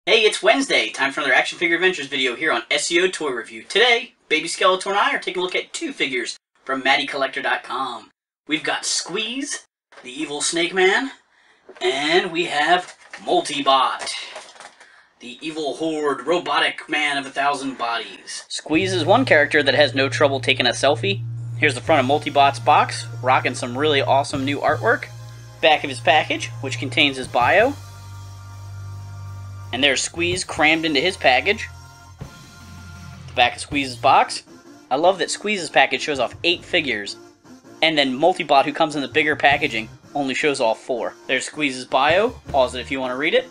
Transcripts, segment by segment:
Hey, it's Wednesday. Time for another Action Figure Adventures video here on SEO Toy Review. Today, Baby Skeletor and I are taking a look at two figures from MattyCollector.com. We've got Sssqueeze, the evil snake man, and we have MultiBot, the evil horde robotic man of 1,000 bodies. Sssqueeze is one character that has no trouble taking a selfie. Here's the front of MultiBot's box, rocking some really awesome new artwork. Back of his package, which contains his bio. And there's Sssqueeze crammed into his package. The back of Sssqueeze's box. I love that Sssqueeze's package shows off 8 figures. And then MultiBot, who comes in the bigger packaging, only shows off 4. There's Sssqueeze's bio. Pause it if you want to read it.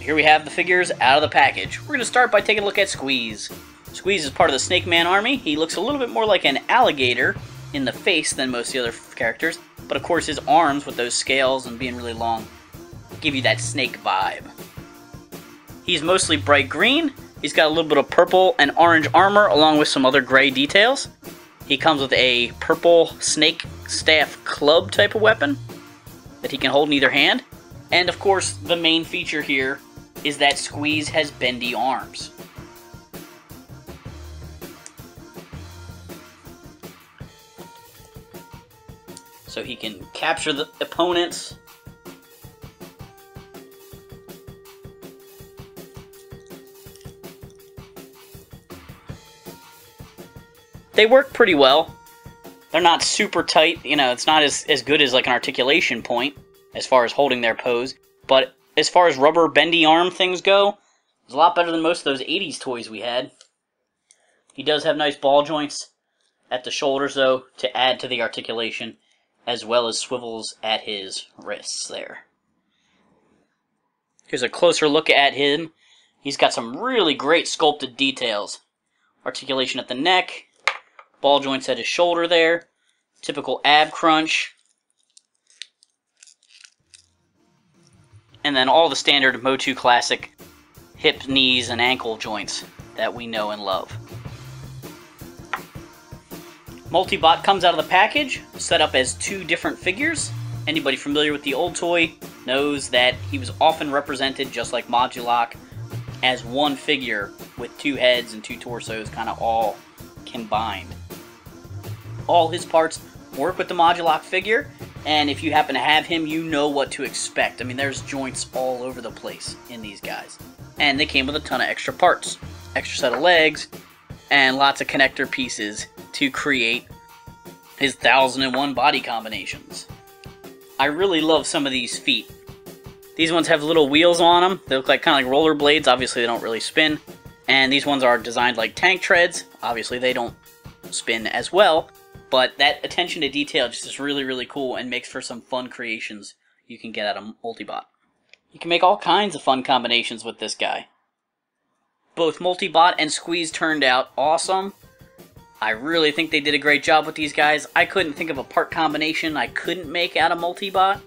Here we have the figures out of the package. We're going to start by taking a look at Sssqueeze. Sssqueeze is part of the Snake Man army. He looks a little bit more like an alligator in the face than most of the other characters. But of course his arms, with those scales and being really long, give you that snake vibe. He's mostly bright green. He's got a little bit of purple and orange armor along with some other gray details. He comes with a purple snake staff club type of weapon that he can hold in either hand. And of course, the main feature here is that Sssqueeze has bendy arms. So he can capture the opponents. They work pretty well. They're not super tight, you know, it's not as good as like an articulation point as far as holding their pose, but as far as rubber bendy arm things go, it's a lot better than most of those 80s toys we had. He does have nice ball joints at the shoulders though to add to the articulation, as well as swivels at his wrists there. Here's a closer look at him. He's got some really great sculpted details. Articulation at the neck. Ball joints at his shoulder there. Typical ab crunch. And then all the standard MOTUC classic hip, knees, and ankle joints that we know and love. MultiBot comes out of the package, set up as 2 different figures. Anybody familiar with the old toy knows that he was often represented, just like Modulok, as one figure with 2 heads and 2 torsos kind of all combined. All his parts work with the Modulok figure, and if you happen to have him, you know what to expect. I mean, there's joints all over the place in these guys. And they came with a ton of extra parts. Extra set of legs, and lots of connector pieces to create his 1001 body combinations. I really love some of these feet. These ones have little wheels on them. They look like kind of like roller blades. Obviously, they don't really spin. And these ones are designed like tank treads. Obviously, they don't spin as well. But that attention to detail just is really, really cool and makes for some fun creations you can get out of MultiBot. You can make all kinds of fun combinations with this guy. Both MultiBot and Sssqueeze turned out awesome. I really think they did a great job with these guys. I couldn't think of a part combination I couldn't make out of MultiBot.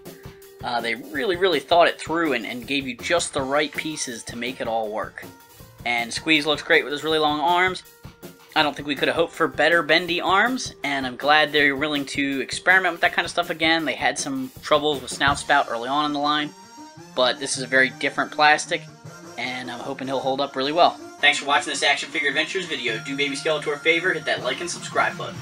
They really, really thought it through and gave you just the right pieces to make it all work. And Sssqueeze looks great with his really long arms. I don't think we could have hoped for better bendy arms, and I'm glad they're willing to experiment with that kind of stuff again. They had some troubles with Snout Spout early on in the line, but this is a very different plastic, and I'm hoping he'll hold up really well. Thanks for watching this Action Figure Adventures video. Do Baby Skeletor a favor, hit that like and subscribe button.